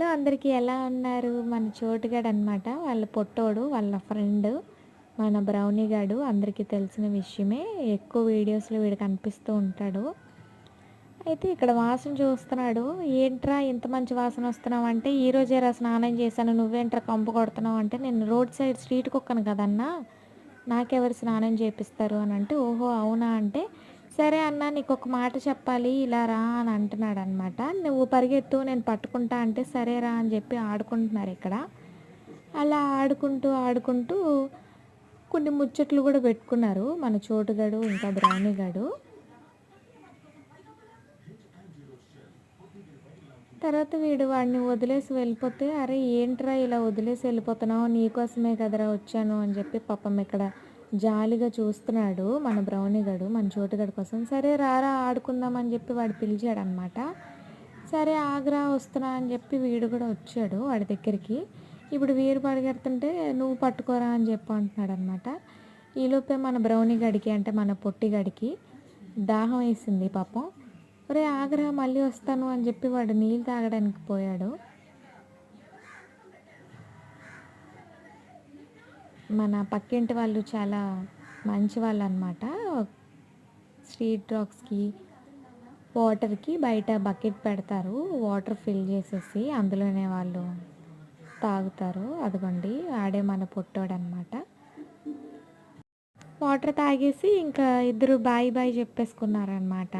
Hello అందరికీ ఎలా ఉన్నారు? మన చోటుగాడనమాట. వాళ్ళ పొట్టోడు, వాళ్ళ ఫ్రెండ్ మన బ్రౌనీ గాడు అందరికీ తెలిసిన విషయమే. ఎక్కువ వీడియోస్‌లో వీడు కనిపిస్తూ ఉంటాడు. అయితే ఇక్కడ వాసన చూస్తున్నాడు. "ఏంట్రా ఇంత మంచి వాసన వస్తున్నావంటే, ఈరోజేరా స్నానం చేశాను. నువ్వేంట్రా కంపు కొడుతున్నావు" అంటే, "నేను రోడ్ సైడ్ స్ట్రీట్ కుక్కను కదన్నా! నాకెవరు స్నానం చేపిస్తారు" అనంటే, "ఓహో! అవునా" అంటే, "సరే అన్నా నీకొక మాట చెప్పాలి ఇలా రా" అని అంటున్నాడనమాట. "నువ్వు పరిగెత్తు నేను పట్టుకుంటా" అంటే, "సరే రా" అని చెప్పి ఆడుకుంటున్నారిక్కడ. అలా ఆడుకుంటూ కొన్ని ముచ్చట్లు కూడా పెట్టుకున్నారు మన చోటుగాడు, ఇంకా బ్రౌనీ గాడు. తర్వాత వీడు వాడిని వదిలేసి వెళ్ళిపోతే, "అరే ఏంట్రా ఇలా వదిలేసి వెళ్ళిపోతున్నావు? నీకోసమే కదరా వచ్చాను" అని చెప్పి పాపం ఇక్కడ జాలిగా చూస్తున్నాడు మన బ్రౌనీ గాడు, మన చోటుగాడి కోసం. సరే రారా ఆడుకుందాం అని చెప్పి వాడు పిలిచాడనమాట. సరే ఆగరా వస్తున్నా అని చెప్పి వీడు కూడా వచ్చాడు వాడి దగ్గరికి. ఇప్పుడు వీరు పరిగెడుతుంటే, "నువ్వు పట్టుకోరా" అని చెప్పి అంటున్నాడనమాట. ఈలోపే మన బ్రౌనీ గడికి అంటే మన పొట్టి గడికి దాహం వేసింది పాపం. "ఒరేయ్ ఆగరా మళ్ళీ వస్తాను" అని చెప్పి వాడు నీళ్ళు తాగడానికి పోయాడు. మన పక్కింటి వాళ్ళు చాలా మంచి వాళ్ళనమాట. స్ట్రీట్ డాగ్స్‌కి, వాటర్‌కి బయట బకెట్ పెడతారు. వాటర్ ఫిల్ చేసేసి అందులోనే వాళ్ళు తాగుతారు. అదిగోండి ఆడే మన పొట్టోడనమాట. వాటర్ తాగేసి ఇంకా ఇద్దరు బాయ్ బాయ్ చెప్పేసుకున్నారనమాట.